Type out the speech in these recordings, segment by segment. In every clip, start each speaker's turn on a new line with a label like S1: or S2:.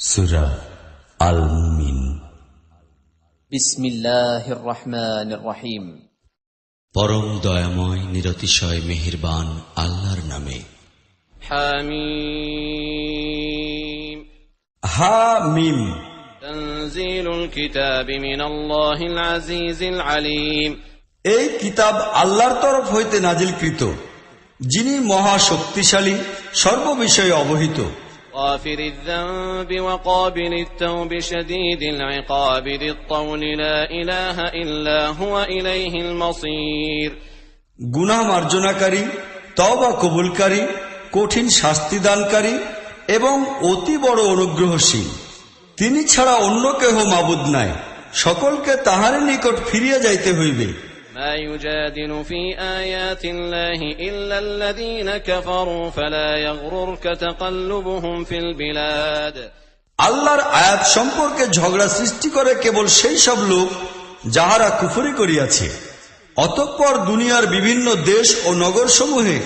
S1: সূরা আল মুমিন।
S2: বিসমিল্লাহির রহমানির রহিম।
S1: পরম দয়াময় নিরতিশয় মেহেরবান আল্লাহর নামে।
S2: হামিম।
S1: হামিম।
S2: তানজিলুল কিতাবি মিনাল্লাহিল আজিজিল আলিম।
S1: এই কিতাব আল্লাহর তরফ হইতে নাজিলকৃত, যিনি মহা শক্তিশালী, সর্ববিষয়ে অবহিত।
S2: غافر الذنب وقابل التوب شديد العقاب ذي الطول لا إله إلا هو إليه المصير।
S1: গুনাহ মার্জনাকারী, তওবা কবুলকারী, কঠিন শাস্তি দানকারী এবং অতি বড় অনুগ্রহশীল। তিনি ছাড়া অন্য কেহ মাবুদ নাই, সকলকে তাহারই নিকট ফিরিয়া যাইতে হইবে।
S2: ما يجادل في آيات الله إلا الذين كفروا فلا يغررك تقلبهم في البلاد।
S1: আল্লাহর আয়াত সম্পর্কে ঝগড়া সৃষ্টি করে কেবল সেই সব লোক যাহারা কুফরি করিয়াছে। অতঃপর দুনিয়ার বিভিন্ন দেশ ও নগরসমূহে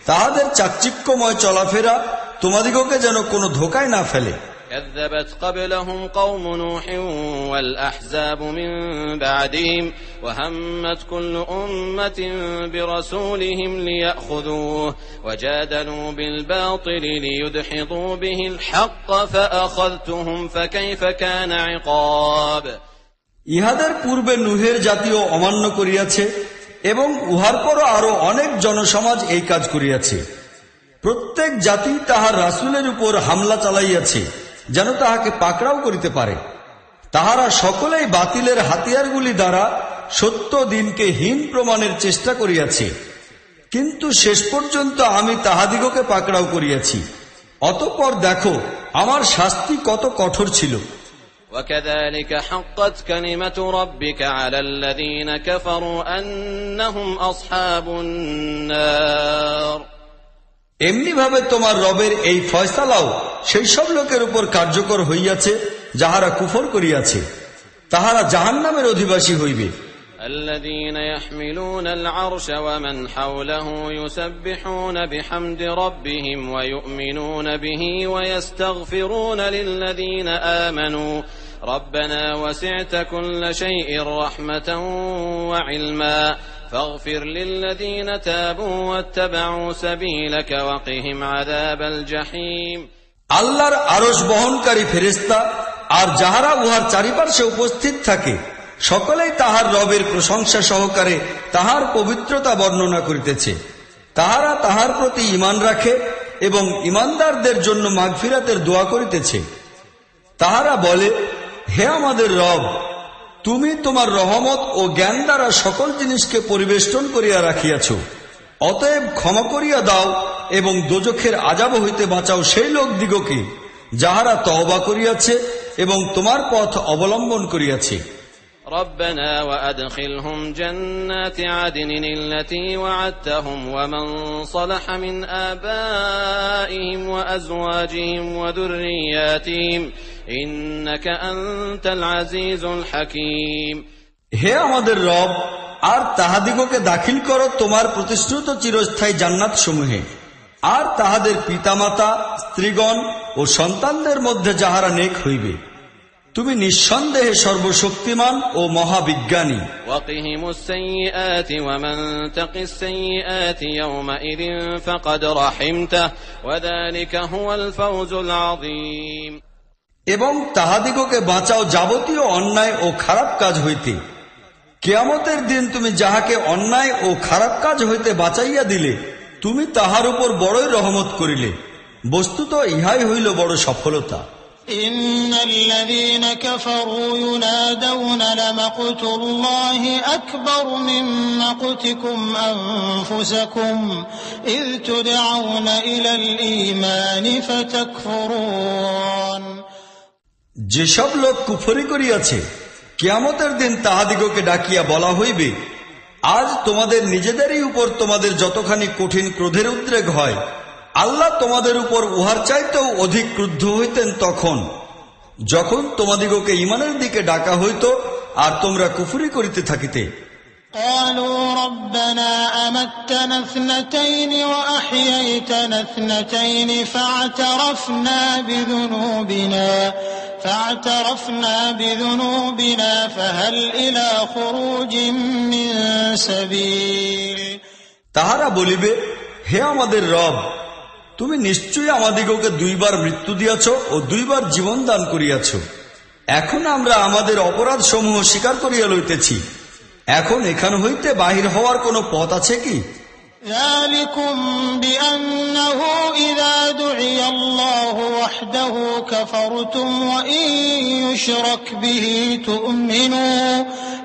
S1: তাহাদের চাকচিক্যময় চলাফেরা তোমাদিগকে যেন কোনো ধোঁকায় না ফেলে।
S2: كذبت قبلهم قوم نوح والأحزاب من بعدهم وهمت كل أمة برسولهم ليأخذوه وجادلوا بالباطل ليدحضوا به الحق فأخذتهم فكيف كان عقاب।
S1: ইহাদের পূর্বে নুহের জাতীয় অমান্য করিয়াছে এবং উহার পরও আরো অনেক জনসমাজ এই কাজ করিয়াছে। প্রত্যেক জাতি তাহার রাসূলের উপর হামলা চালাইয়াছে যেন তাহাকে পাকড়াও করিতে পারে। তাহারা সকলেই বাতিলের হাতিয়ারগুলি দ্বারা সত্য দিনকে হীন প্রমাণের চেষ্টা করিয়াছে, কিন্তু শেষ পর্যন্ত আমি তাহাদিগকে পাকড়াও করিয়াছি। অতঃপর দেখো আমার শাস্তি কত কঠোর ছিল।
S2: وكذلك حقت كلمة ربك على الذين كفروا أنهم أصحاب النار।
S1: এমনি ভাবে তোমার রবের এই ফয়সালাও সেই সব লোকের উপর কার্যকর হইয়াছে যাহারা কুফর করিয়াছে, তাহারা জাহান্নামের অধিবাসী হইবে।
S2: الذين يحملون العرش ومن حوله يسبحون بحمد ربهم ويؤمنون به ويستغفرون للذين آمنوا ربنا وسعت كل شيء رحمة وعلما فاغفر للذين تابوا واتبعوا سبيلك وقهم عذاب الجحيم।
S1: আল্লাহর আরশ বহনকারী ফেরেশতা আর যাহারা উহার চারিপার্শ্বে উপস্থিত থাকে সকলেই তাহার রবের প্রশংসা সহকারে তাহার পবিত্রতা বর্ণনা করিতেছে। তাহারা তাহার প্রতি ঈমান রাখে এবং ঈমানদারদের জন্য মাগফিরাতের দোয়া করিতেছে। তাহারা বলে, হে আমাদের রব, তুমি তোমার রহমত ও জ্ঞান দ্বারা সকল জিনিসকে পরিবেষ্টন করিয়া রাখিয়াছ, অতএব ক্ষমা করিয়া দাও এবং দোজখের আযাব হইতে বাঁচাও সেই লোকদিগকে যাহারা তওবা করিয়াছে এবং তোমার পথ অবলম্বন করিয়াছে।
S2: ربنا وأدخلهم جنات عدن التي وعدتهم ومن صلح من آبائهم وأزواجهم وذرياتهم إنك أنت العزيز الحكيم।
S1: হে আমাদের রব, আর তাহাদিগকে দাখিল করো তোমার প্রতিশ্রুত চিরস্থায়ী জান্নাত সমূহে, আর তাহাদের পিতামাতা, স্ত্রীগণ ও সন্তানদের মধ্যে যাহারা নেক হইবে। তুমি নিঃসন্দেহে সর্বশক্তিমান ও মহাবিজ্ঞানী।
S2: وقهم السيئات ومن تق السيئات يومئذ فقد رحمته وذلك هو الفوز العظيم।
S1: এবং তাহাদিগকে বাঁচাও যাবতীয় অন্যায় ও খারাপ কাজ হইতে। কিয়ামতের দিন তুমি যাহাকে অন্যায় ও খারাপ কাজ হইতে বাঁচাইয়া দিলে তুমি তাহার উপর বড়ই রহমত করিলে। বস্তুত ইহাই হইল বড় সফলতা।
S3: إن الذين كفروا ينادون لمقت الله أكبر من مقتكم أنفسكم إذ تدعون إلى الإيمان فتكفرون।
S1: যেসব লোক কুফরি করিয়াছে কিয়ামতের দিন তাহাদিগকে ডাকিয়া বলা হইবে, আজ তোমাদের নিজেদেরই উপর তোমাদের যতখানি কঠিন ক্রোধের উদ্রেক হয়, আল্লাহ তোমাদের উপর উহার চাইতেও অধিক ক্রুদ্ধ হইতেন তখন যখন তোমাদিগকে ঈমানের দিকে ডাকা হইত আর তোমরা কুফরি করিতে থাকিতে।
S3: قالوا ربنا أمتنا اثنتين وأحييتنا اثنتين فاعترفنا بذنوبنا فهل إلى خروج من سبيل
S1: তাহারা বলিবে, হে আমাদের রব, তুমি নিশ্চয়ই আমাদিগকে দুইবার মৃত্যু দিয়াছ ও দুইবার জীবন দান করিয়াছ। এখন আমরা আমাদের অপরাধ সমূহ স্বীকার করিয়া লইতেছি। এখন এখান হইতে বাহির হওয়ার কোন পথ আছে কি?
S3: ذلكم بأنه إذا دعي الله وحده كفرتم وإن يشرك به تؤمنوا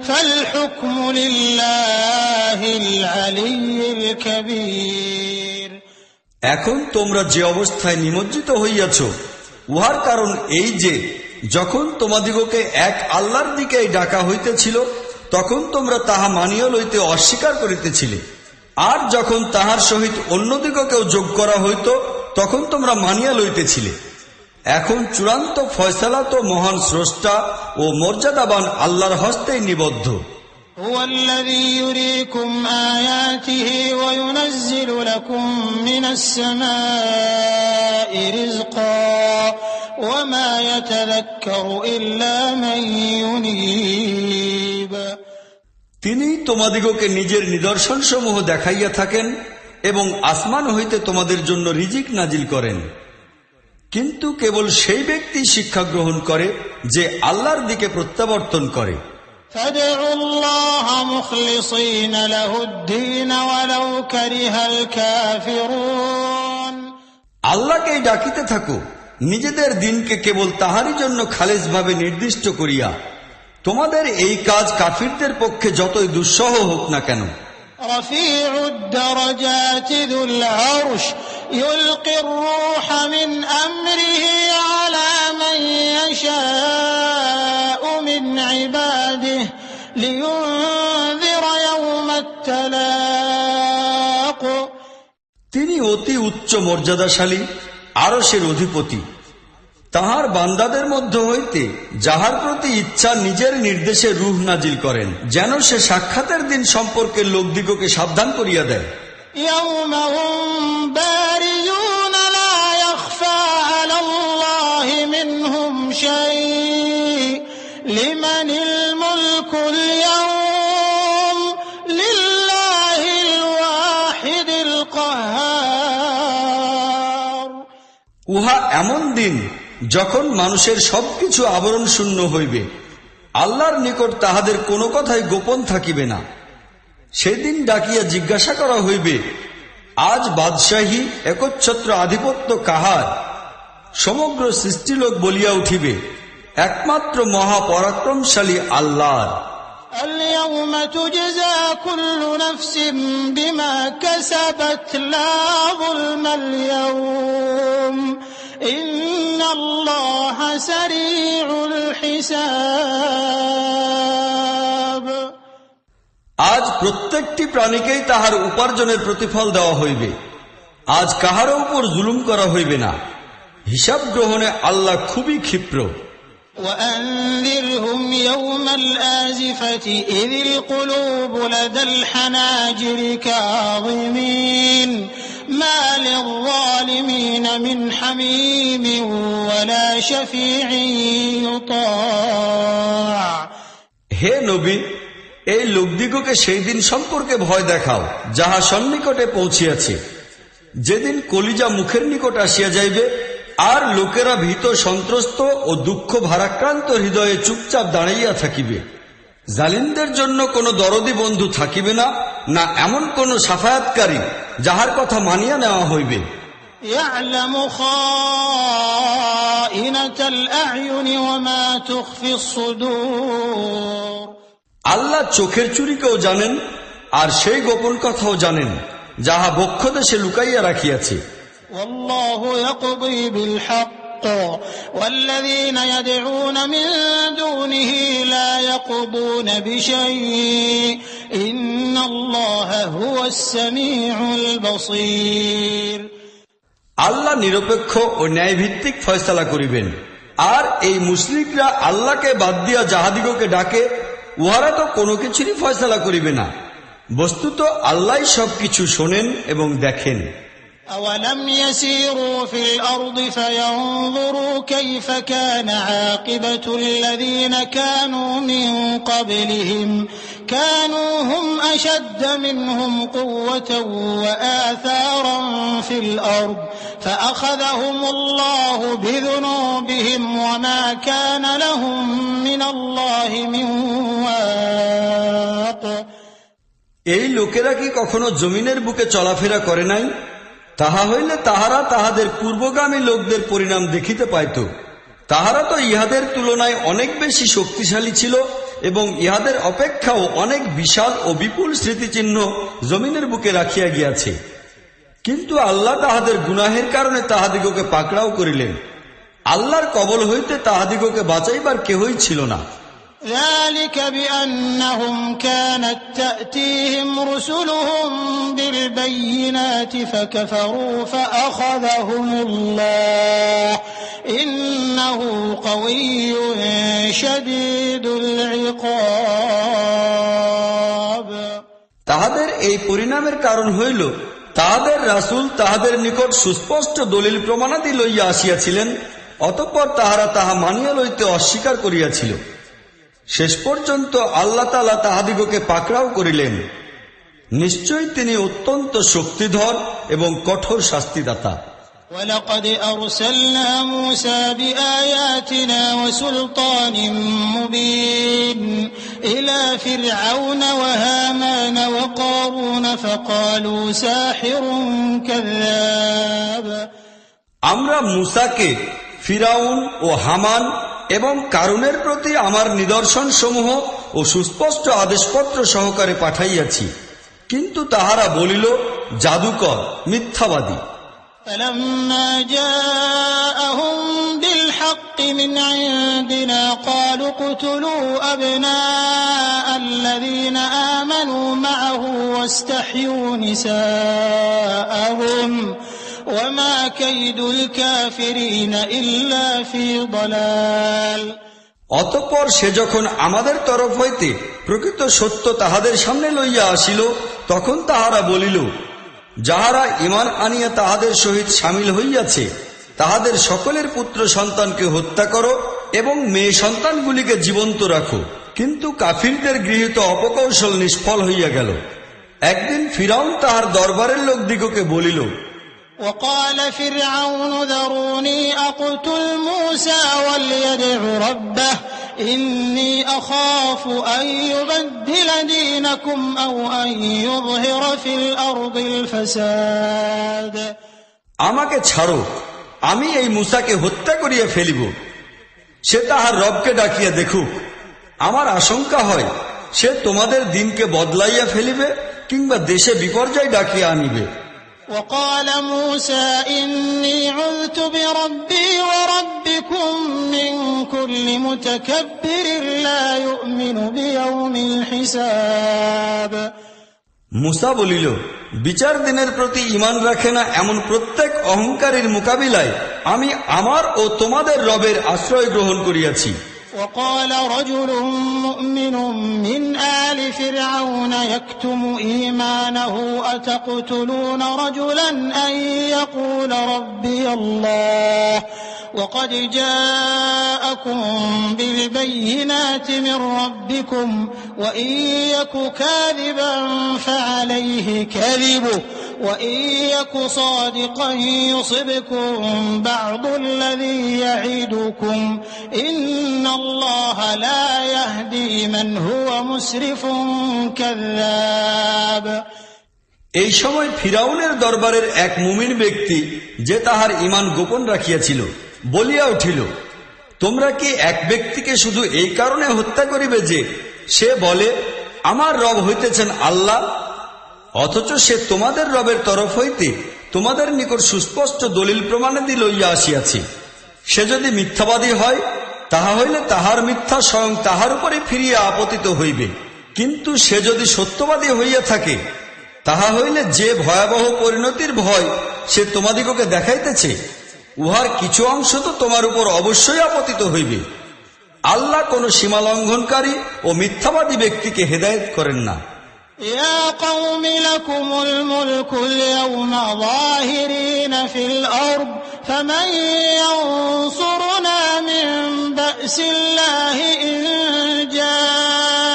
S3: فالحكم لله العلي الكبير
S1: এখন তোমরা যে অবস্থায় নিমজ্জিত হইয়াছ, উহার কারণ এই যে যখন তোমাদিগকে এক আল্লাহর দিকে ডাকা হইতেছিল তখন তোমরা তাহা মানিয়া লইতে অস্বীকার করিতেছিলে, আর যখন তাহার সহিত অন্যদিগকেও যোগ করা হইত তখন তোমরা মানিয়া লইতেছিলে। এখন চূড়ান্ত ফয়সালা তো মহান স্রষ্টা ও মর্যাদাবান আল্লাহর হস্তেই নিবদ্ধ।
S3: هو الذي يريكم آياته وينزل لكم من السماء رزقا وما يتذكر إلا من ينيب
S1: তিনি তোমাদিগকে নিজের নিদর্শন সমূহ দেখাইয়া থাকেন এবং আসমান হইতে তোমাদের জন্য রিজিক নাজিল করেন, কিন্তু কেবল সেই ব্যক্তি শিক্ষা গ্রহণ করে যে আল্লাহর দিকে প্রত্যাবর্তন করে।
S3: فادعوا الله مخلصين له الدين ولو كره الكافرون
S1: আল্লাহকেই ডাকিতে থাকো, নিজেদের দিনকে কেবল তাহারই জন্য খালেজ ভাবে নির্দিষ্ট করিয়া। তোমাদের এই কাজ কাফিরদের পক্ষে যতই দুঃসহ হোক না কেন।
S3: رفيع الدرجات ذو العرش يلقي الروح من أمره على من يشاء من عباده لينذر يوم التلاق
S1: তিনি অতি উচ্চ মর্যাদাশালী, আরশের অধিপতি। তাহার বান্দাদের মধ্য হইতে যাহার প্রতি ইচ্ছা নিজের নির্দেশে রূহ নাজিল করেন, যেন সে সাক্ষাতের দিন সম্পর্কে লোকদিগকে সাবধান করিয়া দেয়।
S3: يوم هم بارزون لا يخفى على الله منهم شيء لمن الملك اليوم لله الواحد القهار
S1: উহা এমন দিন যখন মানুষের সবকিছু আবরণ শূন্য হইবে, আল্লাহর নিকট তাহাদের কোনো কথাই গোপন থাকিবে না। সেদিন ডাকিয়া জিজ্ঞাসা করা হইবে, আজ বাদশাহী একচ্ছত্র আধিপত্য কাহার? সমগ্র সৃষ্টিলোক বলিয়া উঠিবে, একমাত্র মহাপরাক্রমশালী আল্লাহর।
S3: اليوم تجزى كل نفس بما كسبت لا ظلم اليوم إن الله سريع الحساب
S1: আজ প্রত্যেকটি প্রাণীকেই তাহার উপার্জনের প্রতিফল দেওয়া হইবে। আজ কাহারও উপর জুলুম করা হইবে না। হিসাব গ্রহণে আল্লাহ খুবই ক্ষিপ্র।
S3: وأنذرهم يوم الآزفة إذ القلوب لدى الحناجر كاظمين ما للظالمين من حميم ولا شفيع يطاع
S1: হে নবী, এই লোকদিগকে সেই দিন সম্পর্কে ভয় দেখাও যাহা সন্নিকটে পৌঁছিয়াছে, যেদিন কলিজা মুখের নিকট আসিয়া যাইবে, আর লোকেরা ভীত সন্ত্রস্ত ও দুঃখ ভারাক্রান্ত হৃদয়ে চুপচাপ দাঁড়াইয়া থাকিবে। জালিমদের জন্য কোনো দরদি বন্ধু থাকিবে না, না এমন কোন সাফায়াতকারী যাহার কথা মানিয়া নেওয়া হইবে।
S3: يعلم خائنة الأعين وما تخفي الصدور
S1: আল্লাহ চোখের চুরিকেও জানেন, আর সেই গোপন কথাও জানেন যাহা বক্ষ দেশে লুকাইয়া রাখিয়াছে।
S3: والله يقضي بالحق والذين يدعون من دونه لا يقضون بشيء إن الله هو السميع البصير
S1: আল্লাহ নিরপেক্ষ ও ন্যায়ভিত্তিক ফয়সালা করিবেন। আর এই মুশরিকরা আল্লাহকে বাদ দিয়া যাহাদিগকে ডাকে উহারা তো কোনো কিছুরই ফয়সালা করিবে না। বস্তুত আল্লাহ সবকিছু শোনেন এবং দেখেন।
S3: أولم يسيروا في الأرض فينظروا كيف كان عاقبة الذين كانوا من قبلهم كانوا هم أشد منهم قوة وآثارا في الأرض فأخذهم الله بذنوبهم وما كان لهم من الله من واق।
S1: এই লোকেরা কি কখনো জমিনের বুকে চলাফেরা করে নাই? তাহা হইলে তাহারা তাহাদের পূর্বগামী লোকদের পরিণাম দেখিতে পাইত। তাহারা তো ইহাদের তুলনায় অনেক বেশি শক্তিশালী ছিল এবং ইহাদের অপেক্ষাও অনেক বিশাল ও বিপুল স্মৃতিচিহ্ন জমিনের বুকে রাখিয়া গিয়াছে। কিন্তু আল্লাহ তাহাদের গুনাহের কারণে তাহাদিগকে পাকড়াও করিলেন। আল্লাহর কবল হইতে তাহাদিগকে বাঁচাইবার কেহই ছিল না।
S3: ذلك بأنهم كانت تأتيهم رسلهم بالبينات فكفروا فأخذهم الله إنه قوي شديد العقاب।
S1: তাহাদের এই পরিণামের কারণ হইল তাহাদের রাসূল তাহাদের নিকট সুস্পষ্ট দলিল প্রমাণাদি লইয়া আসিয়াছিলেন, অতঃপর তাহারা তাহা মানিয়া লইতে অস্বীকার করিয়াছিল। শেষ পর্যন্ত আল্লাহ তাআলা তাহাদিগকে পাকড়াও করিলেন। নিশ্চয়ই তিনি অত্যন্ত শক্তিধর এবং কঠোর শাস্তিদাতা।
S3: ولقد أرسلنا موسى بآياتنا وسلطان مبين إلى فرعون وهامان وقارون فقالوا ساحر كذاب।
S1: আমরা মূসাকে ফিরাউন ও হামান এবং কারুনের প্রতি আমার নিদর্শন সমূহ ও সুস্পষ্ট আদেশপত্র সহকারে পাঠাইয়াছি, কিন্তু তাহারা বলিল জাদুকর, মিথ্যাবাদী।
S3: فلما جاءهم بالحق من عندنا قالوا اقتلوا أبناء الذين آمنوا معه واستحيوا نساءهم وما كيد الكافرين إلا في ضلال।
S1: অতঃপর সে যখন আমাদের তরফ হইতে প্রকৃত সত্য তাহাদের সামনে লইয়া আসিল, তখন তাহারা বলিল, যাহারা ঈমান আনিয়া তাহাদের সহিত শামিল হইয়াছে তাহাদের সকলের পুত্র সন্তানকে হত্যা করো এবং মেয়ে সন্তানগুলিকে জীবন্ত রাখো। কিন্তু কাফিরদের গৃহীত অপকৌশল নিষ্ফল হইয়া গেল। একদিন ফিরাউন তাহার দরবারের লোকদিগকে বলিল,
S3: وقال فرعون ذروني أقتل موسى وليدع ربه إني أخاف أن يبدل دينكم أو أن يظهر في الأرض الفساد।
S1: আমাকে ছাড়ো, আমি এই মূসাকে হত্যা করিয়া ফেলিব। সে তাহার রবকে ডাকিয়া দেখুক। আমার আশঙ্কা হয় সে তোমাদের দিনকে বদলাইয়া ফেলিবে কিংবা দেশে বিপর্যয় ডাকিয়া আনিবে।
S3: وقال موسى إني عذت بربي وربكم من كل متكبر لا يؤمن بيوم الحساب।
S1: মূসা বলিল, বিচার দিনের প্রতি ঈমান রাখে না এমন প্রত্যেক অহংকারীর মোকাবিলায় আমি আমার ও তোমাদের রবের আশ্রয় গ্রহণ করিয়াছি।
S3: وقال رجل مؤمن من آل فرعون يكتم إيمانه أتقتلون رجلا أن يقول ربي الله وقد جاءكم بالبينات من ربكم وإن يك كاذبا فعليه كذبه وإن يك صادقا يصبكم بعض الذي يعدكم إن الله لا يهدي من هو مسرف كذاب।
S1: এই সময় ফিরাউনের দরবারের এক মুমিন ব্যক্তি, যে তাহার ঈমান গোপন রাখিয়াছিল, বলিয়া উঠিল, তোমরা কি এক ব্যক্তিকে শুধু এই কারণে হত্যা করিবে যে সে বলে আমার রব হইতেছেন আল্লাহ, অথচ সে তোমাদের রবের তরফ হইতে তোমাদের নিকট সুস্পষ্ট দলিল প্রমাণাদি লইয়া আসিয়াছে। সে যদি মিথ্যাবাদী হয় তাহা হইলে তাহার মিথ্যা স্বয়ং তাহার উপরে ফিরিয়া আপতিত হইবে, কিন্তু সে যদি সত্যবাদী হইয়া থাকে তাহা হইলে যে ভয়াবহ পরিণতির ভয় সে তোমাদিগকে দেখাইতেছে উহার কিছু অংশ তো তোমার উপর অবশ্যই আপতিত হইবে। আল্লাহ কোন সীমা লঙ্ঘনকারী ও মিথ্যাবাদী ব্যক্তিকে হেদায়েত করেন না।
S3: يا قوم لكم الملك اليوم ظاهرين في الأرض فمن ينصرنا من بأس الله إن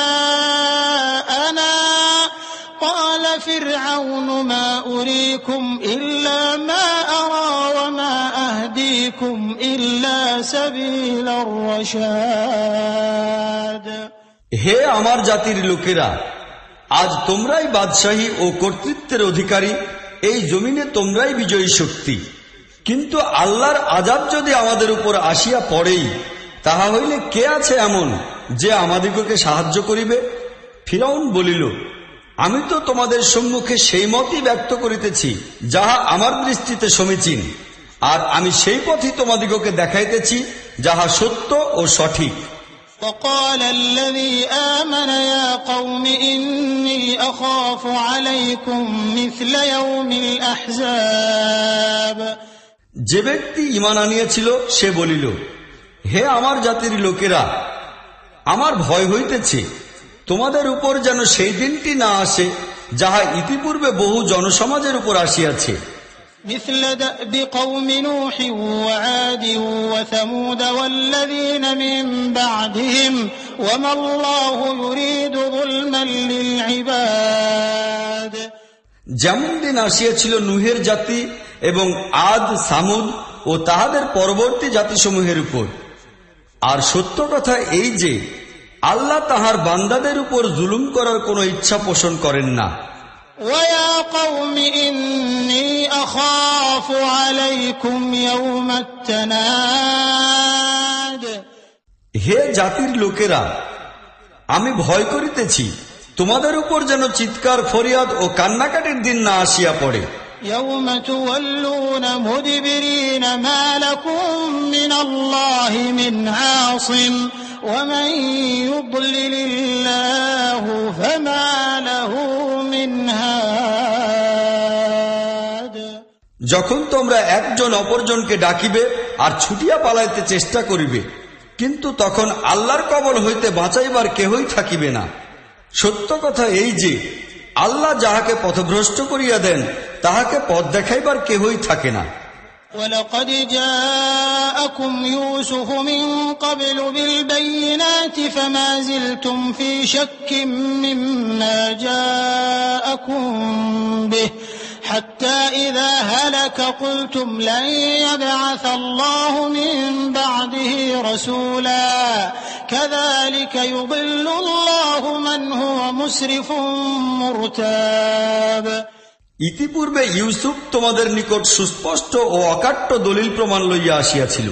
S3: جاءنا قال فرعون ما أريكم إلا ما أرى وما أهديكم إلا سبيل الرشاد
S1: হে আমার জাতির লোকেরা, আজ তোমরাই বাদশাহী ও কর্তৃত্বের অধিকারী, এই জমিনে তোমরাই বিজয়ী শক্তি। কিন্তু আল্লাহর আযাব যদি আমাদের উপর আসিয়া পড়েই, তাহা হইলে কে আছে এমন যে আমাদিগকে সাহায্য করিবে? ফিরআউন বলিল, আমি তো তোমাদের সম্মুখে সেই মতই ব্যক্ত করিতেছি যাহা আমার দৃষ্টিতে সমীচীন, আর আমি সেই পথই তোমাদিগকে দেখাইতেছি যাহা সত্য ও সঠিক।
S3: وقال الذي آمن يا قوم إني أخاف عليكم مثل يوم الأحزاب
S1: যে ব্যক্তি ঈমান আনিয়াছিল সে বলিল, হে আমার জাতির লোকেরা, আমার ভয় হইতেছে তোমাদের উপর যেন সেই দিনটি না আসে যাহা ইতিপূর্বে বহু জনসমাজের উপর আসিয়াছে।
S3: مثل دأب قوم نوح وعاد وثمود والذين من بعدهم وما الله يريد ظلما للعباد
S1: যেমন দিন আসিয়াছিল নূহের জাতি এবং আদ, সামুদ ও তাহাদের পরবর্তী জাতিসমূহের উপর। আর সত্য কথা এই যে আল্লাহ তাহার বান্দাদের উপর জুলুম করার কোনো ইচ্ছা পোষণ করেন না।
S3: ويا قوم إني أخاف عليكم يوم التناد
S1: হে জাতির লোকেরা, আমি ভয় করিতেছি তোমাদের উপর যেন চিৎকার, ফরিয়াদ ও কান্নাকাটির দিন না আসিয়া পড়ে।
S3: يوم تولون مدبرين ما لكم من الله من عاصم ومن يضلل الله فما له من هاد
S1: যখন তোমরা একজন অপরজনকে ডাকিবে আর ছুটিয়া পালাইতে চেষ্টা করিবে, কিন্তু তখন আল্লাহর কবল হইতে বাঁচাইবার কেহই থাকিবে না। সত্য কথা এই যে আল্লাহ যাহাকে পথভ্রষ্ট করিয়া দেন তাহাকে পথ দেখাইবার কেহই থাকে না।
S3: ولقد جاءكم يوسف من قبل بالبينات فما زلتم في شك مما جاءكم به حتى إذا هلك قلتم لن يبعث الله من بعده رسولا كذلك يضل الله من هو مسرف مرتاب
S1: ইতিপূর্বে ইউসুফ তোমাদের নিকট সুস্পষ্ট ও অকাট্য দলিল প্রমাণ লইয়া আসিয়াছিল,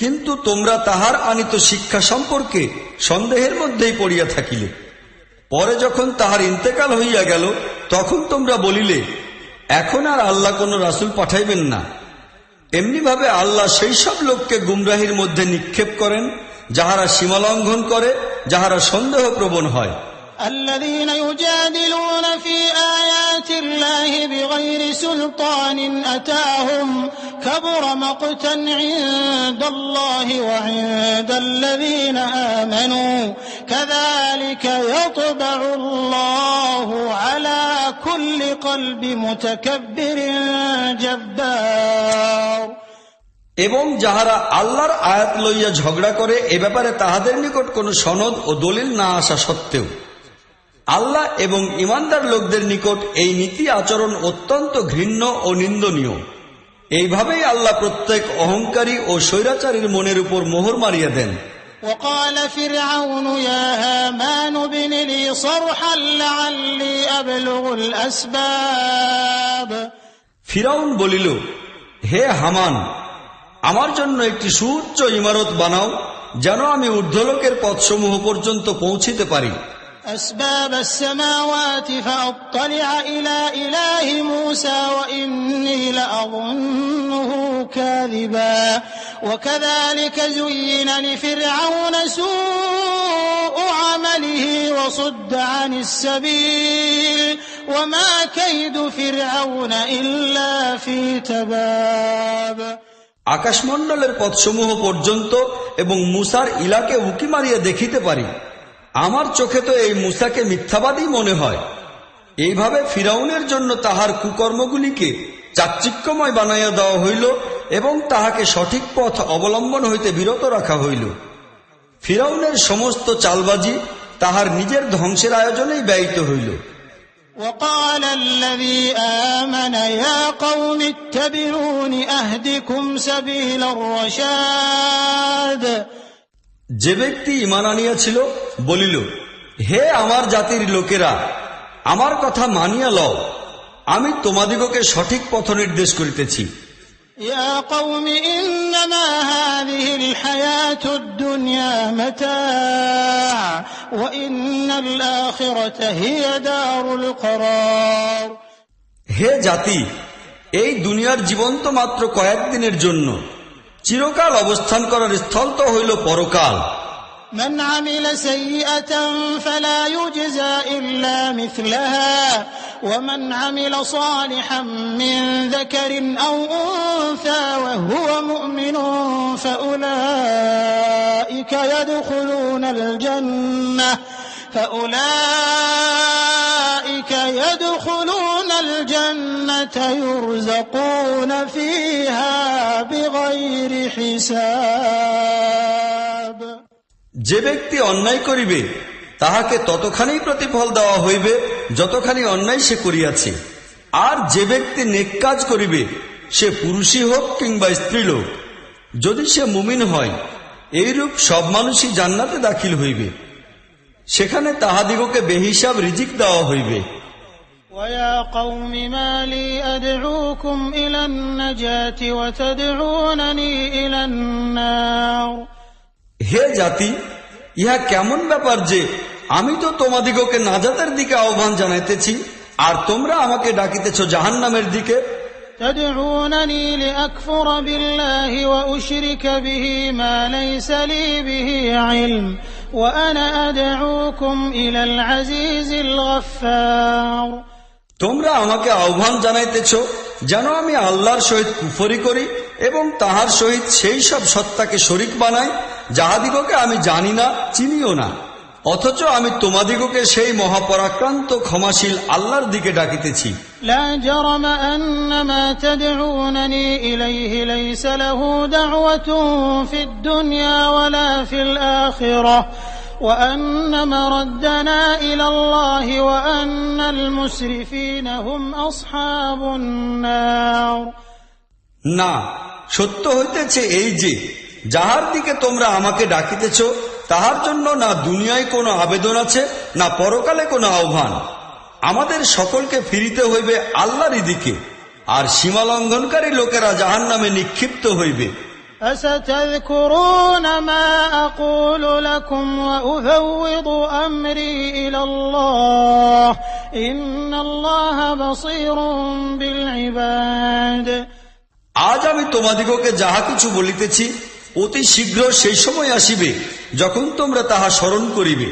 S1: কিন্তু তোমরা তাহার আনিত শিক্ষা সম্পর্কে সন্দেহের মধ্যেই পড়িয়া থাকিলে। পরে যখন তাহার ইন্তেকাল হইয়া গেল, তখন তোমরা বলিলে, এখন আর আল্লাহ কোন রাসূল পাঠাইবেন না। এমনিভাবে আল্লাহ সেই সব লোককে গুমরাহির মধ্যে নিক্ষেপ করেন যাহারা সীমালঙ্ঘন করে, যাহারা সন্দেহ প্রবণ হয়।
S3: الذين يجادلون في آيات الله بغير سلطان أتاهم كبر مقتا عند الله وعند الذين آمنوا كذلك يطبع الله على كل قلب متكبر جبار
S1: এবং যাহারা আল্লাহর আয়াত লইয়া ঝগড়া করে, এ ব্যাপারে তাহাদের নিকট কোনো সনদ ও দলিল না আসা সত্ত্বেও আল্লাহ এবং ঈমানদার লোকদের নিকট এই নীতি আচরণ অত্যন্ত ঘৃণ্য ও নিন্দনীয়। এইভাবেই আল্লাহ প্রত্যেক অহংকারী ও স্বৈরাচারীর মনের উপর মোহর মারিয়া দেন।
S3: وقال فرعون يا هامان ابن لي صرحا لعلي أبلغ الأسباب
S1: ফিরাউন বলিল, হে হামান, আমার জন্য একটি সুউচ্চ ইমারত বানাও যেন আমি ঊর্ধ্বলোকের পথসমূহ পর্যন্ত পৌঁছিতে পারি।
S3: أسباب السماوات فأطلع إلى إله موسى وإني لأظنه كاذبا وكذلك زين لفرعون سوء عمله وصد عن السبيل وما كيد فرعون إلا في تباب
S1: আকাশমণ্ডলের পথসমূহ পর্যন্ত এবং মূসার ইলাকে উকি মারিয়া দেখিতে পারি। আমার চোখে তো এই মূসাকে মিথ্যাবাদী মনে হয়। এইভাবে ফিরাউনের জন্য তাহার কুকর্মগুলিকে চাকচিক্যময় বানাইয়া দেওয়া হইল এবং তাহাকে সঠিক পথ অবলম্বন হইতে বিরত রাখা হইল। ফিরাউনের সমস্ত চালবাজি তাহার নিজের ধ্বংসের আয়োজনেই ব্যয়িত হইল।
S3: وقال الذي آمن يا قوم اتبعون أهدكم سبيل الرشاد
S1: যে ব্যক্তি ঈমান আনিয়াছিল বলিল, হে আমার জাতির লোকেরা, আমার কথা মানিয়া লও, আমি তোমাদিগকে সঠিক পথ নির্দেশ করিতেছি।
S3: يا قوم إنما هذه الحياة الدنيا متاع وإن الآخرة هي دار القرار
S1: হে জাতি, এই দুনিয়ার জীবন তো মাত্র কয়েকদিনের জন্য, চিরকাল অবস্থান করার স্থল তো হইল পরকাল।
S3: من عمل سيئة فلا يجزى إلا مثلها ومن عمل صالحا من ذكر أو أنثى وهو مؤمن فأولئك يدخلون الجنة يرزقون فيها بغير حساب
S1: যে ব্যক্তি অন্যায় করিবে তাহাকে ততখানি প্রতিফল দেওয়া হইবে যতখানি অন্যায় সে করিয়াছে, আর যে ব্যক্তি নেক কাজ করিবে সে পুরুষই হোক কিংবা স্ত্রীলোক, যদি সে মুমিন হয়, এইরূপ সব মানুষই জান্নাতে দাখিল হইবে, সেখানে তাহাদিগকে বেহিসাব রিজিক দেওয়া হইবে।
S3: ويا قوم ما لي أدعوكم إلى النجاة وتدعونني إلى النار
S1: হে জাতি, ইহা কেমন ব্যাপার যে আমি তো তোমাদিগকে নাজাতের দিকে আহ্বান জানাইতেছি, আর তোমরা আমাকে ডাকিতেছ জাহান্নামের দিকে।
S3: تدعونني لأكفر بالله وأشرك به ما ليس لي به علم وأنا أدعوكم إلى العزيز الغفار
S1: তোমরা আমাকে আহ্বান জানাইতেছ যেন আমি আল্লাহর সহিত কুফরি করি এবং তাহার সহিত সেই সব সত্তাকে শরীক বানাই যাহাদিগকে আমি জানি না, চিনিও না, অথচ আমি তোমাদিগকে সেই মহাপরাক্রান্ত ক্ষমাশীল আল্লাহর দিকে ডাকিতেছি।
S3: لا جرم أن ما تدعونني إليه ليس له دعوة في الدنيا ولا في الآخرة وأن مردنا إلى الله وأن المسرفين هم أصحاب النار
S1: না, সত্য হইতেছে এই যে যাহার দিকে তোমরা আমাকে ডাকিতেছ তাহার জন্য না দুনিয়ায় কোনো আবেদন আছে, না পরকালে কোনো আহ্বান। আমাদের সকলকে ফিরিতে হইবে আল্লাহরই দিকে, আর সীমা লঙ্ঘনকারী লোকেরা জাহান্নামে নিক্ষিপ্ত হইবে।
S3: فستذكرون ما أقول لكم وأفوض أمري إلى الله إن الله بصير بالعباد
S1: আজ আমি তোমাদিগকে যাহা কিছু বলিতেছি অতি শীঘ্র সেই সময় আসিবে যখন তোমরা তাহা স্মরণ করিবে।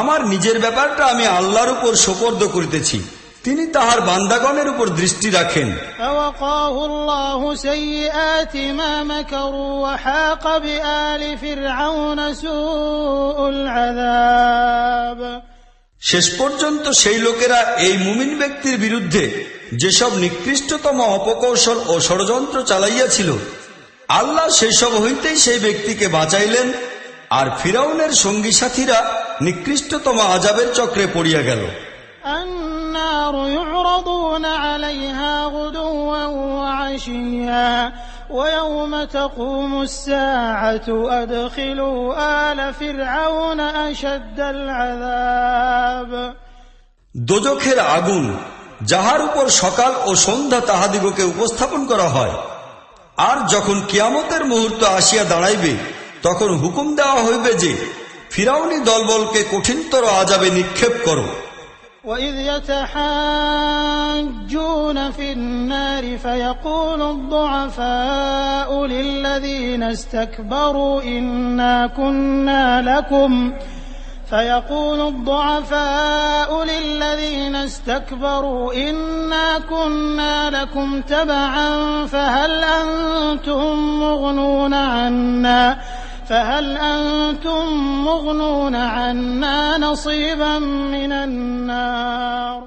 S1: আমার নিজের ব্যাপারটা আমি আল্লাহর উপর সোপর্দ করিতেছি, তিনি তাহার বান্দাগণের উপর দৃষ্টি রাখেন।
S3: فوقاه الله سيئات ما مكروا وحاق بآل فرعون سوء العذاب
S1: শেষ পর্যন্ত সেই লোকেরা এই মুমিন ব্যক্তির বিরুদ্ধে যেসব নিকৃষ্টতম অপকৌশল ও ষড়যন্ত্র চালাইয়াছিল, আল্লাহ সেই সব হইতেই সেই ব্যক্তিকে বাঁচাইলেন, আর ফিরাউনের সঙ্গী সাথীরা নিকৃষ্টতম আযাবের চক্রে পড়িয়া গেল।
S3: النار يعرضون عليها غدوا وعشيا ويوم تقوم الساعة أدخلوا آل فرعون أشد العذاب
S1: দোজখের আগুন, যাহার উপর সকাল ও সন্ধ্যা তাহাদিগকে উপস্থাপন করা হয়, আর যখন কিয়ামতের মুহূর্ত আসিয়া দাঁড়াইবে তখন হুকুম দেওয়া হইবে যে ফিরাউনি দলবলকে কঠিনতর আযাবে নিক্ষেপ করো।
S3: وإذ يتحاجون في النار فيقول الضعفاء للذين استكبروا إنا كنا لكم فيقول الضعفاء للذين استكبروا إنا كنا لكم تبعا فهل أنتم مغنون عنا نصيبا من النار।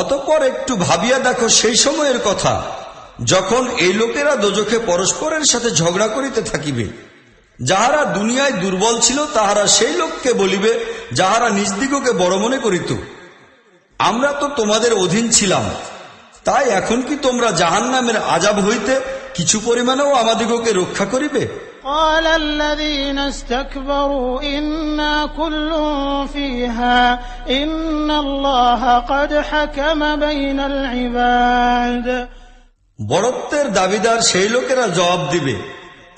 S1: অতঃপর একটু ভাবিয়া দেখো সেই সময়ের কথা যখন এই লোকেরা দোজখে পরস্পরের সাথে ঝগড়া করিতে থাকিবে। যাহারা দুনিয়ায় দুর্বল ছিল তাহারা সেই লোককে বলিবে যাহারা নিজদিগকে বড় মনে করিত, আমরা তো তোমাদের অধীন ছিলাম, তাই এখন কি তোমরা জাহান্নামের আযাব হইতে কিছু পরিমাণেও আমাদিগকে রক্ষা করিবে?
S3: قال الذين استكبروا إنا كل فيها إن الله قد حكم بين العباد।
S1: বড়ত্বের দাবিদার সেই লোকেরা জবাব দিবে,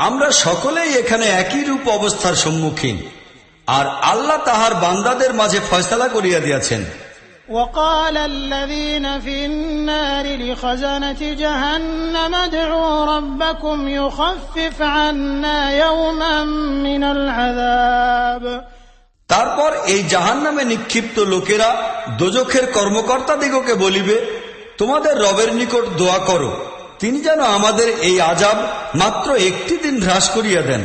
S1: আমরা সকলেই এখানে একই রূপ অবস্থার সম্মুখীন, আর আল্লাহ তাহার বান্দাদের মাঝে ফয়সালা করিয়া দিয়াছেন।
S3: وقال الذين في النار لخزنة جهنم ادعوا ربكم يخفف عنا يوما من العذاب।
S1: তারপর এই জাহান্নামে নিক্ষিপ্ত লোকেরা দোজখের কর্মকর্তাদিগকে বলিবে, তোমাদের রবের নিকট দোয়া করো তিনি যেন আমাদের এই আযাব মাত্র একটি দিন হ্রাস করিয়া দেন।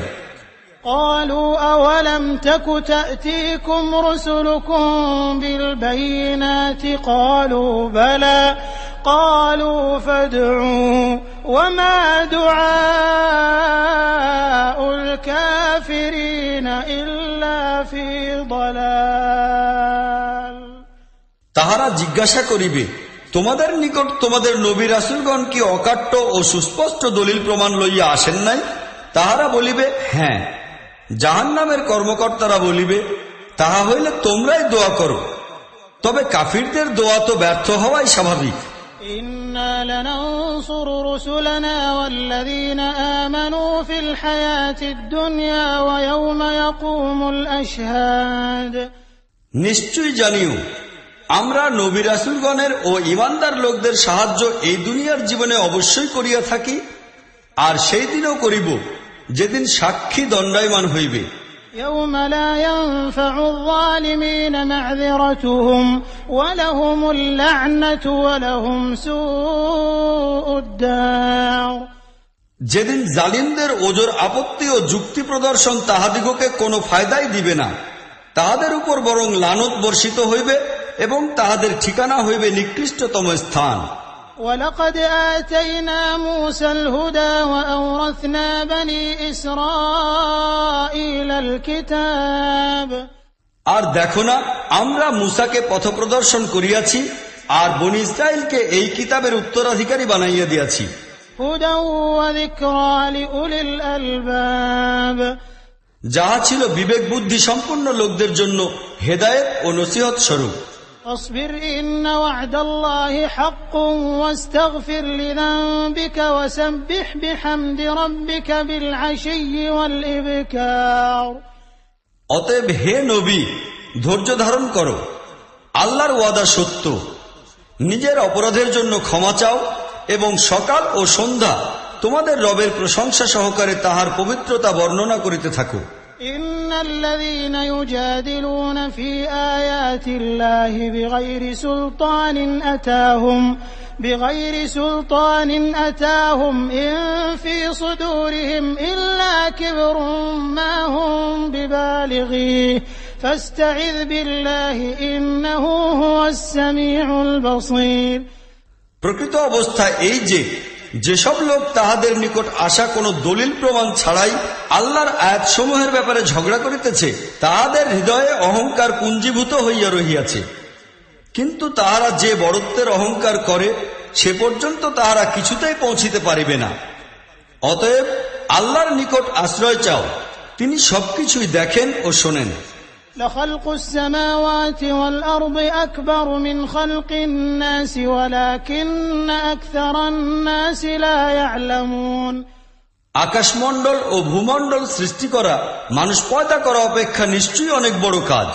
S3: قالوا أولم تك تأتيكم رسلكم بالبينات قالوا بلى قالوا فادعوا وما دعاء الكافرين إلا في ضلال।
S1: তাহারা জিজ্ঞাসা করিবে, তোমাদের নিকট তোমাদের নবী রাসূলগণ কি অকাট্য ও সুস্পষ্ট দলিল প্রমাণ লইয়া আসেন নাই? তাহারা বলিবে, হ্যাঁ। জাহান্নামের কর্মকর্তারা বলিবে, তাহা হইলে তোমরাই দোয়া করো, তবে কাফিরদের দোয়া তো ব্যর্থ হওয়াই স্বাভাবিক।
S3: إنا لننصر رسلنا والذين آمنوا في الحياة الدنيا ويوم يقوم الأشهاد।
S1: নিশ্চয়ই জানিও, আমরা নবী রাসূলগণের ও ঈমানদার লোকদের সাহায্য এই দুনিয়ার জীবনে অবশ্যই করিয়া থাকি, আর সেই দিনও করিব যেদিন সাক্ষী দণ্ডায়মান হইবে।
S3: يوم لا ينفع الظالمين معذرتهم ولهم اللعنة ولهم سوء الدار।
S1: যেদিন জালিমদের ওজর আপত্তি ও যুক্তি প্রদর্শন তাহাদিগকে কোনো ফায়দাই দিবে না, তাহাদের উপর বরং লানত বর্ষিত হইবে এবং তাহাদের ঠিকানা হইবে নিকৃষ্টতম স্থান।
S3: ولقد آتينا موسى الهدى وأورثنا بني إسرائيل الكتاب।
S1: আর দেখো না, আমরা মূসাকে পথপ্রদর্শন করিয়াছি আর বনী ইসরাইলকে এই কিতাবের উত্তরাধিকারী বানাইয়া দিয়াছি।
S3: هدى وذكرى لأولي الألباب।
S1: যাহা ছিল বিবেক বুদ্ধি সম্পন্ন লোকদের জন্য হেদায়েত ও নসিহত স্বরূপ।
S3: اصبر إن وعد الله حق واستغفر لذنبك وسبح بحمد ربك بالعشي والإبكار।
S1: অতএব হে নবী, ধৈর্য ধারণ করো, আল্লাহর ওয়াদা সত্য, নিজের অপরাধের জন্য ক্ষমা চাও এবং সকাল ও সন্ধ্যা তোমাদের রবের প্রশংসা সহকারে তাহার পবিত্রতা বর্ণনা করিতে থাকো।
S3: إن الذين يجادلون في آيات الله بغير سلطان أتاهم إن في صدورهم إلا كبر ما هم ببالغيه فاستعذ بالله إنه هو السميع البصير।
S1: প্রকৃত অবস্থা এই যে, যেসব লোক তাহাদের নিকট আসা কোনো দলিল প্রমাণ ছাড়াই আল্লাহর আয়াতসমূহের ব্যাপারে ঝগড়া করিতেছে, তাহাদের হৃদয়ে অহংকার পুঞ্জীভূত হইয়া রহিয়াছে। কিন্তু তাহারা যে বড়ত্বের অহংকার করে সে পর্যন্ত তাহারা কিছুতেই পৌঁছিতে পারিবে না। অতএব আল্লাহর নিকট আশ্রয় চাও, তিনি সবকিছুই দেখেন ও শোনেন।
S3: لخلق السماوات والأرض أكبر من خلق الناس ولكن أكثر الناس لا يعلمون।
S1: আকাশমণ্ডল ও ভূমণ্ডল সৃষ্টি করা, মানুষ পয়দা করা অপেক্ষা নিশ্চয়ই অনেক বড় কাজ,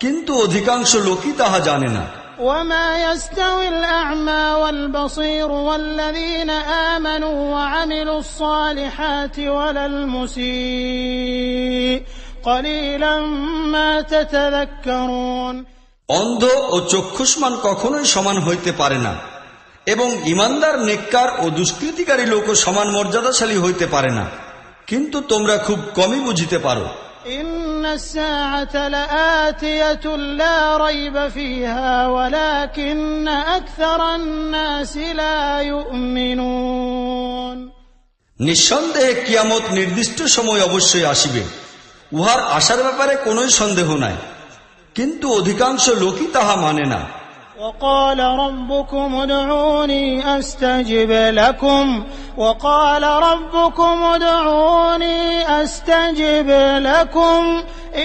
S1: কিন্তু অধিকাংশ লোকই তাহা জানে না।
S3: وما يستوي الأعمى والبصير والذين آمنوا وعملوا الصالحات ولا المسيء قليلا ما تتذكرون
S1: অন্ধ ও চক্ষুষ্মান কখনোই সমান হইতে পারে না, এবং ইমানদার, নেককার ও দুষ্কৃতিকারী লোকও সমান মর্যাদাশালী হইতে পারে না, কিন্তু তোমরা খুব কমই বুঝিতে পারো।
S3: إن الساعة لآتية لا ريب فيها ولكن أكثر الناس لا يؤمنون
S1: নিঃসন্দেহে কিয়ামত নির্দিষ্ট সময় অবশ্যই আসিবে, উহার আসার ব্যাপারে কোনোই সন্দেহ নাই, কিন্তু অধিকাংশ লোকই তাহা মানে না।
S3: وقال ربكم ادعوني أستجب لكم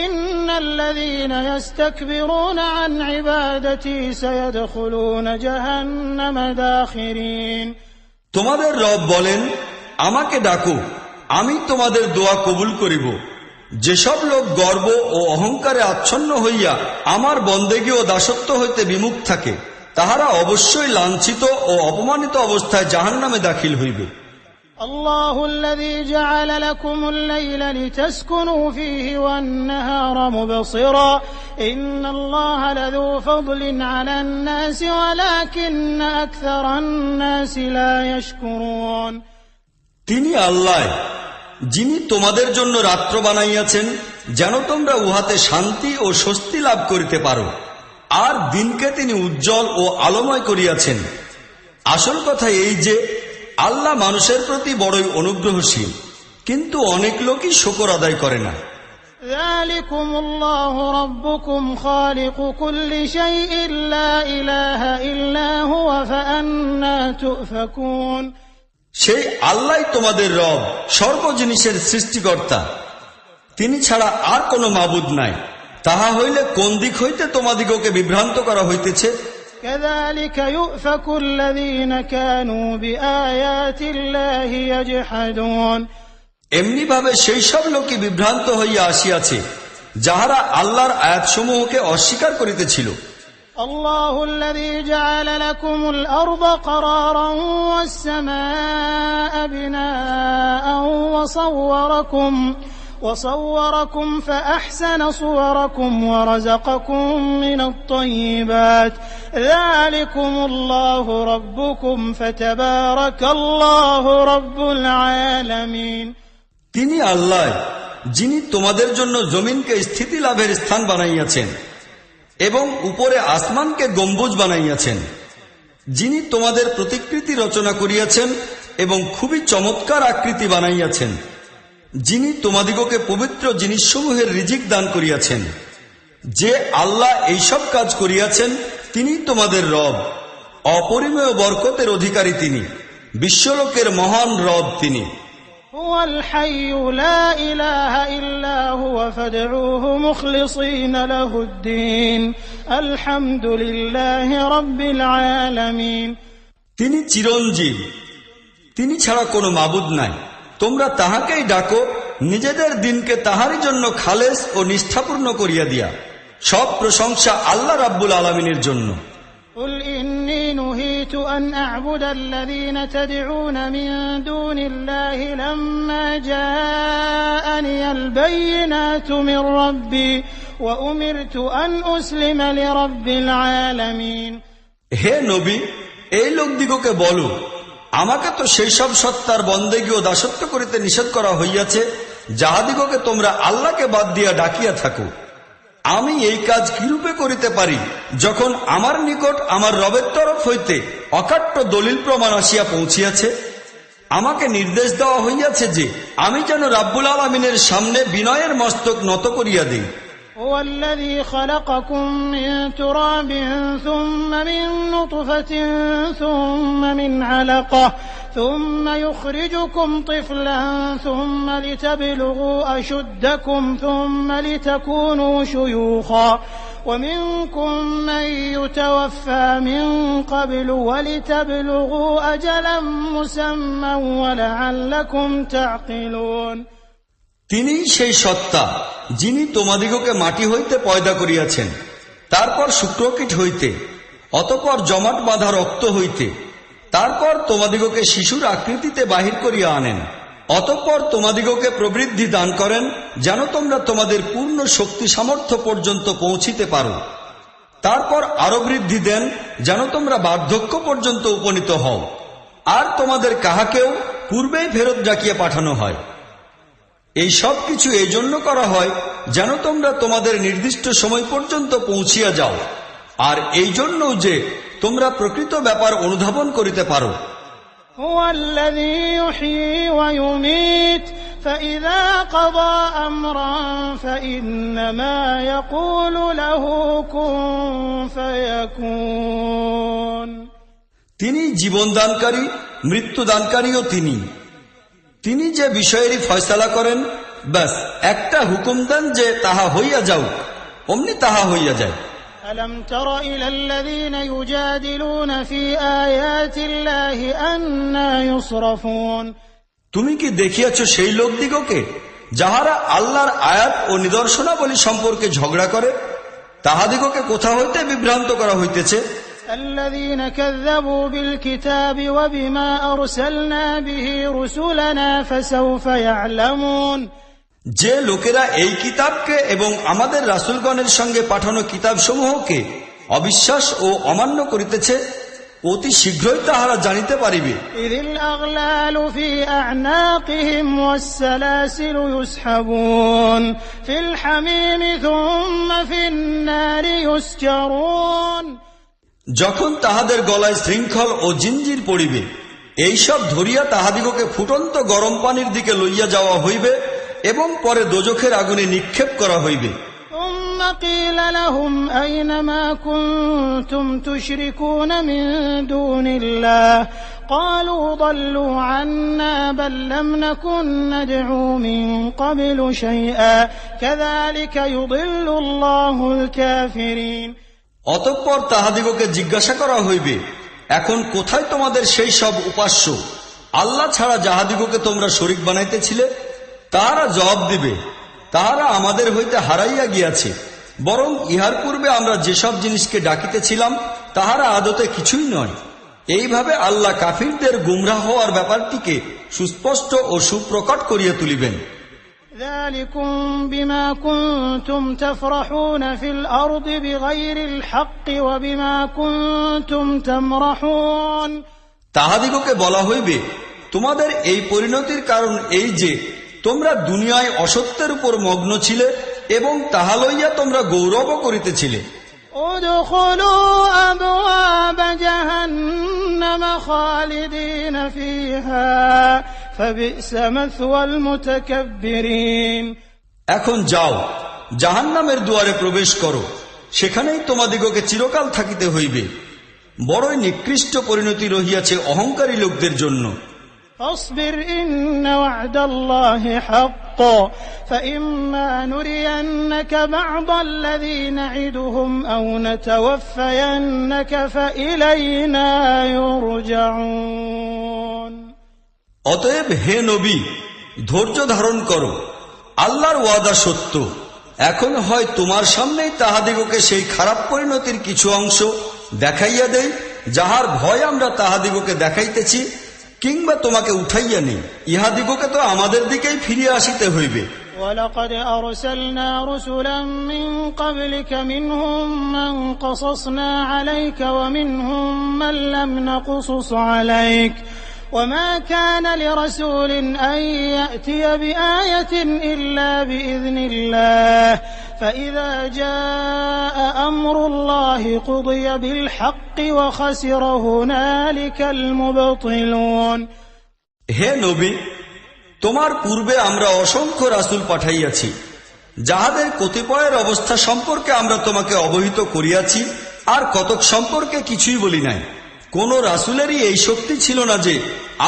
S3: إن الذين يستكبرون عن عبادتي سيدخلون جهنم داخرين
S1: তোমাদের রব বলেন, আমাকে ডাকো, আমি তোমাদের দোয়া কবুল করিব। যেসব লোক গর্ব ও অহংকারে আচ্ছন্ন হইয়া আমার বন্দেগী ও দাসত্ব হইতে বিমুখ থাকে, তাহারা অবশ্যই লাঞ্ছিত ও অপমানিত অবস্থায় জাহান্নামে দাখিল হইবে।
S3: الله الذي جعل لكم الليل لتسكنوا فيه والنهار مبصرا إن الله لذو فضل على الناس ولكن أكثر الناس لا يشكرون
S1: তিনি আল্লাহ, যিনি তোমাদের জন্য রাত্র বানাইয়াছেন যেন তোমরা উহাতে শান্তি ও স্বস্তি লাভ করিতে পারো, আর দিনকে তিনি উজ্জ্বল ও আলোময় করিয়াছেন। আসল কথা এই যে আল্লাহ মানুষের প্রতি বড়ই অনুগ্রহশীল, কিন্তু অনেক লোকই শুকর আদায় করে না।
S3: ذلكم الله ربكم خالق كل شيء لا إله إلا هو فأنا تؤفكون
S1: সেই আল্লাহ তোমাদের রব, সর্ব জিনিসের সৃষ্টিকর্তা। তিনি ছাড়া আর কোনো মাবুদ নাই, তাহা হইলে কোন দিক হইতে তোমাদিগকে বিভ্রান্ত করা হইতেছে?
S3: كذلك يؤفك الذين كانوا بآيات الله يجحدون
S1: এমনি ভাবে সেই সব লোকই বিভ্রান্ত হইয়া আসিয়াছে যাহারা আল্লাহর আয়াতসমূহকে অস্বীকার করিতেছিল।
S3: الله الذي جعل لكم الأرض قرارا والسماء بناء وصوركم فأحسن صوركم ورزقكم من الطيبات ذلكم الله ربكم فتبارك الله رب العالمين
S1: তিনি আল্লাহ, যিনি তোমাদের জন্য জমিনকে স্থিতি লাভের স্থান বানাইয়াছেন এবং উপরে আসমানকে গম্বুজ বানাইয়াছেন, যিনি তোমাদের প্রতিকৃতি রচনা করিয়াছেন এবং খুবই চমৎকার আকৃতি বানাইয়াছেন, যিনি তোমাদিগকে পবিত্র জিনিসসমূহের রিজিক দান করিয়াছেন। যে আল্লাহ এইসব কাজ করিয়াছেন তিনি তোমাদের রব, অপরিমেয় বরকতের অধিকারী তিনি, বিশ্বলোকের মহান রব তিনি।
S3: هو الحي لا إله إلا هو فادعوه مخلصين له الدين الحمد لله رب العالمين
S1: তিনি চিরঞ্জীব, তিনি ছাড়া কোনো মাবুদ নাই, তোমরা তাহাকেই ডাকো, নিজেদের দিনকে তাহারই জন্য খালেস ও নিষ্ঠাপূর্ণ করিয়া দিয়া। সব প্রশংসা আল্লাহ রাব্বুল আলামিনের জন্য।
S3: قل إني نهيت أن أعبد الذين تدعون من دون الله لما جاءني البينات من ربي وأمرت أن أسلم لرب العالمين
S1: হে নবী, এই লোকদিগকে বলো, আমাকে তো সেই সব সত্তার বন্দেগী ও দাসত্ব করিতে নিষেধ করা হইয়াছে যাহাদিগকে তোমরা আল্লাহকে বাদ দিয়া ডাকিয়া থাকো। আমি এই কাজ কিরূপে করিতে পারি যখন আমার নিকট আমার রবের তরফ হইতে অকাট্য দলিল প্রমাণ আসিয়া পৌঁছিয়াছে? আমাকে নির্দেশ দেওয়া হইয়াছে যে আমি যেন রাব্বুল আলামিনের সামনে বিনয়ের মস্তক নত করিয়া দিই।
S3: هو الذي خلقكم من تراب ثم من نطفة ثم من علقة ثم يخرجكم طفلا ثم لتبلغوا أشدكم ثم لتكونوا شيوخا ومنكم من يتوفى من قبل ولتبلغوا أجلا مسمى ولعلكم تعقلون
S1: তিনি সেই সত্তা যিনি তোমাদিগকে মাটি হইতে পয়দা করিয়াছেন, তারপর শুক্রকীট হইতে, অতঃপর জমাট বাঁধা রক্ত হইতে, তারপর তোমাদিগকে শিশুর আকৃতিতে বাহির করিয়া আনেন, অতঃপর তোমাদিগকে প্রবৃদ্ধি দান করেন যেন তোমরা তোমাদের পূর্ণ শক্তি সামর্থ্য পর্যন্ত পৌঁছিতে পারো। তারপর আরো বৃদ্ধি দেন যেন তোমরা বার্ধক্য পর্যন্ত উপনীত হও। আর তোমাদের কাহাকেও পূর্বেই ফেরত ডাকিয়ে পাঠানো হয়। এই সব কিছু এই জন্য করা হয় যেন তোমরা তোমাদের নির্দিষ্ট সময় পর্যন্ত পৌঁছিয়া যাও, আর এই জন্য যে তোমরা প্রকৃত ব্যাপার অনুধাবন করিতে পারো।
S3: هو الذي يحيي ويميت فإذا قضى أمرا فإنما يقول له كن فيكون।
S1: তিনি জীবনদানকারী, মৃত্যুদানকারীও তিনি যে বিষয়েরই ফয়সালা করেন, ব্যাস একটা হুকুম দেন যে তাহা হইয়া যাও, অমনি তাহা হইয়া যায়।
S3: ألم تر إلى الذين يجادلون في آيات الله أنى يصرفون।
S1: তুমি কি দেখিয়াছ সেই লোকদিগকে যাহারা আল্লাহর আয়াত ও নিদর্শনাবলী সম্পর্কে ঝগড়া করে? তাহাদিগকে কোথা হইতে বিভ্রান্ত করা হইতেছে?
S3: الذين كذبوا بالكتاب وبما أرسلنا به رسلنا فسوف يعلمون।
S1: যে লোকেরা এই কিতাবকে এবং আমাদের রাসূলগণের সঙ্গে পাঠানো কিতাবসমূহকে অবিশ্বাস ও অমান্য করিতেছে, অতি শীঘ্রই তাহারা জানিতে পারিবে।
S3: إذ الأغلال في أعناقهم والسلاسل يسحبون في الحميم ثم في النار يسجرون।
S1: যখন তাহাদের গলায় শৃঙ্খল ও জিঞ্জির পড়িবে, এইসব ধরিয়া তাহাদিগকে ফুটন্ত গরম পানির দিকে লইয়া যাওয়া হইবে এবং পরে দোজখের আগুনে নিক্ষেপ করা হইবে।
S3: ثم قيل لهم أين ما كنتم تشركون من دون الله قالوا ضلوا عنا بل لم نكن ندعو من قبل شيئا كذلك يضل الله الكافرين।
S1: অতঃপর তাহাদিগকে জিজ্ঞাসা করা হইবে, এখন কোথায় তোমাদের সেই সব উপাস্য আল্লাহ ছাড়া যাহাদিগকে তোমরা শরীক বানাইতেছিলে? তাহারা জবাব দিবে, তাহারা আমাদের হইতে হারাইয়া গিয়াছে, বরং ইহার পূর্বে আমরা যেসব জিনিসকে ডাকিতেছিলাম তাহারা আদতে কিছুই নয়। এইভাবে আল্লাহ কাফিরদের গুমরাহ হওয়ার ব্যাপারটিকে সুস্পষ্ট ও সুপ্রকট করিয়া তুলিবেন।
S3: ذلكم بما كنتم تفرحون في الأرض بغير الحق وبما كنتم تمرحون।
S1: তাহাদিগকে বলা হইবে, তোমাদের এই পরিণতির কারণ এই যে তোমরা দুনিয়ায় অসত্যের উপর মগ্ন ছিলে এবং তাহা লইয়া তোমরা গৌরব করিতেছিলে।
S3: ادخلوا أبواب جهنم خالدين فيها فبئس مثوى المتكبرين।
S1: এখন যাও, জাহান্নামের দুয়ারে প্রবেশ করো, সেখানেই তোমাদিগকে চিরকাল থাকিতে হইবে। বড়ই নিকৃষ্ট পরিণতি রহিয়াছে অহংকারী লোকদের জন্য।
S3: فاصبر إن وعد الله حق فإما نرينك بعض الذي نعدهم أو نتوفينك فإلينا يرجعون।
S1: অতএব হে নবী, ধৈর্য ধারণ করো, আল্লাহর ওয়াদা সত্য। এখন হয় তোমার সামনেই তাহাদিগকে সেই খারাপ পরিণতির কিছু অংশ দেখাইয়া দেই যাহার ভয় আমরা তাহাদিগকে দেখাইতেছি, কিংবা তোমাকে উঠাইয়া নেই, ইহাদিগকে তো আমাদের দিকেই ফিরিয়া আসিতে হইবে।
S3: ولقد أرسلنا رسلا من قبلك منهم من قصصنا عليك ومنهم من لم نقصص عليك وما كان لرسول أن يأتي بآية إلا بإذن الله فإذا جاء أمر الله قضي بالحق وخسر هنالك المبطلون।
S1: হে নবী, তোমার পূর্বে আমরা অসংখ্য রাসূল পাঠাইয়াছি, যাহাদের কতিপয়ের অবস্থা সম্পর্কে আমরা তোমাকে অবহিত করিয়াছি, আর কতক সম্পর্কে কিছুই বলি নাই। কোন রাসূলেরই এই শক্তি ছিল না যে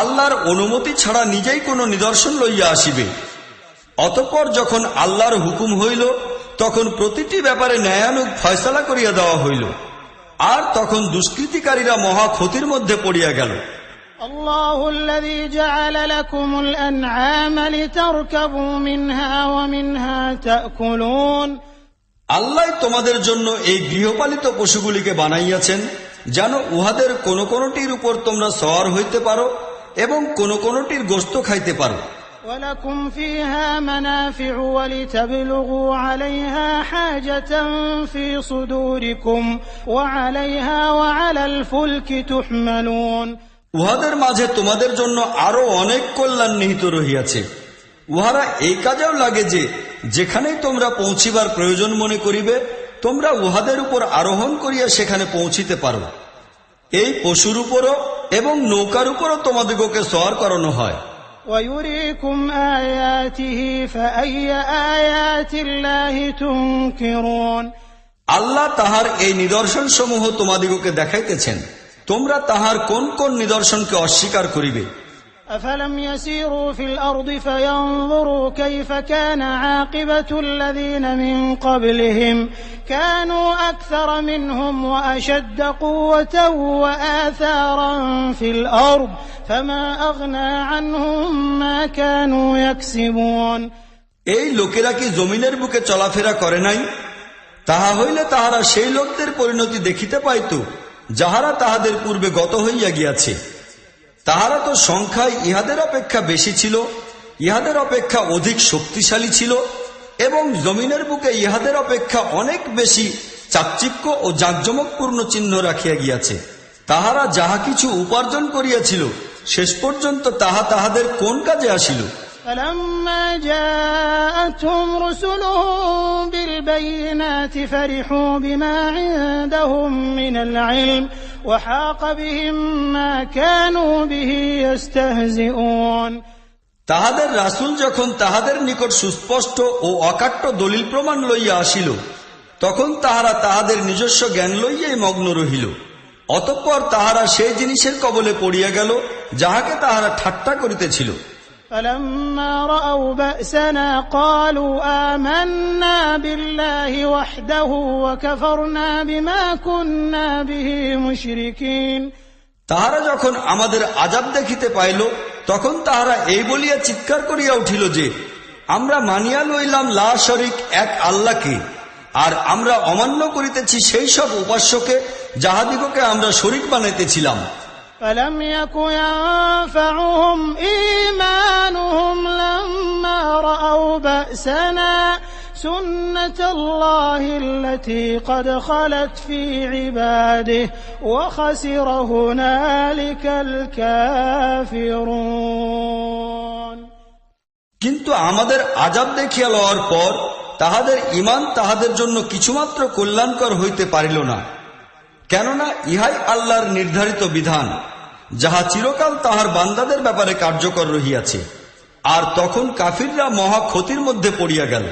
S1: আল্লাহর অনুমতি ছাড়া নিজেই কোনো নিদর্শন লইয়া আসিবে। অতঃপর যখন আল্লাহর হুকুম হইল, তখন প্রতিটি ব্যাপারে ন্যায়ানুগ ফয়সালা করিয়া দেওয়া হইল, আর তখন দুষ্কৃতিকারীরা মহা ক্ষতির মধ্যে পড়িয়া গেল।
S3: الله الذي جعل لكم الأنعام لتركبوا منها ومنها تأكلون।
S1: আল্লাহ তোমাদের জন্য এই গৃহপালিত পশুগুলিকে বানাইয়াছেন যেন উহাদের কোন কোনটির উপর তোমরা সওয়ার হইতে পারো এবং কোন কোনটির গোশত খাইতে পারো।
S3: ولكم فيها منافع ولتبلغوا عليها حاجة في صدوركم وعليها وعلى الفلك تحملون
S1: উহাদের মাঝে তোমাদের জন্য আরো অনেক কল্যাণ নিহিত রহিয়াছে। উহারা এই কাজেও লাগে যে যেখানেই তোমরা পৌঁছিবার প্রয়োজন মনে করিবে তোমরা উহাদের উপর আরোহণ করিয়া সেখানে পৌঁছিতে পারো। এই পশুর উপরও এবং নৌকার উপরও তোমাদিগকে সওয়ার করানো হয়।
S3: ويريكم آياته فأي آيات الله تنكرون
S1: আল্লাহ তাহার এই নিদর্শন সমূহ তোমাদিগকে দেখাইতেছেন, তোমরা তাহার কোন কোন নিদর্শনকে অস্বীকার করিবে?
S3: أفلم يسيروا في الأرض فينظروا كيف كان عاقبة الذين من قبلهم كانوا أكثر منهم وأشد قوة وآثارا في الأرض فما أغنى عنهم ما كانوا يكسبون
S1: এই লোকেরা কি জমিনের বুকে চলাফেরা করে নাই? তাহা হইলে তাহারা সেই লোকদের পরিণতি দেখিতে পাইত যাহারা তাহাদের পূর্বে গত হইয়া গিয়াছে। তাহারা তো সংখ্যায় ইহাদের অপেক্ষা বেশি ছিল, ইহাদের অপেক্ষা অধিক শক্তিশালী ছিল এবং জমিনের বুকে ইহাদের অপেক্ষা অনেক বেশি চাকচিক্য ও জাঁকজমকপূর্ণ চিহ্ন রাখিয়া গিয়াছে। তাহারা যাহা কিছু উপার্জন করিয়াছিল শেষ পর্যন্ত তাহা তাহাদের কোন কাজে আসিল?
S3: فلما جاءتهم رسلهم بالبينات فرحوا بما عندهم من العلم وحاق بهم ما كانوا به يستهزئون
S1: তাহাদের রাসূল যখন তাহাদের নিকট সুস্পষ্ট ও অকাট্য দলিল প্রমাণ লইয়া আসিল তখন তাহারা তাহাদের নিজস্ব জ্ঞান লইয়াই মগ্ন রহিল। অতঃপর তাহারা সেই জিনিসের কবলে পড়িয়া গেল যাহাকে তাহারা ঠাট্টা করিতেছিল।
S3: فلما رأوا بأسنا قالوا آمنا بالله وحده وكفرنا بما كنا به مشركين
S1: তাহারা যখন আমাদের আযাব দেখিতে পাইল তখন তাহারা এই বলিয়া চিৎকার করিয়া উঠিল যে আমরা মানিয়া লইলাম লা শরীক এক আল্লাহকে, আর আমরা অমান্য করিতেছি সেই সব উপাস্যকে যাহাদিগকে আমরা শরীক বানাইতেছিলাম।
S3: فلم يك ينفعهم إيمانهم لما رأوا بأسنا سنة الله التي قد خلت في عباده وخسر هنالك الكافرون
S1: কিন্তু আমাদের আযাব দেখিয়া লওয়ার পর তাহাদের ঈমান তাহাদের জন্য কিছুমাত্র কল্যাণকর হইতে পারিল না, কেননা ইহাই আল্লাহর নির্ধারিত বিধান যাহা চিরকাল তাহার বান্দাদের ব্যাপারে কার্যকর রহিয়াছে। আর তখন কাফিররা মহা ক্ষতির মধ্যে পড়িয়া গেল।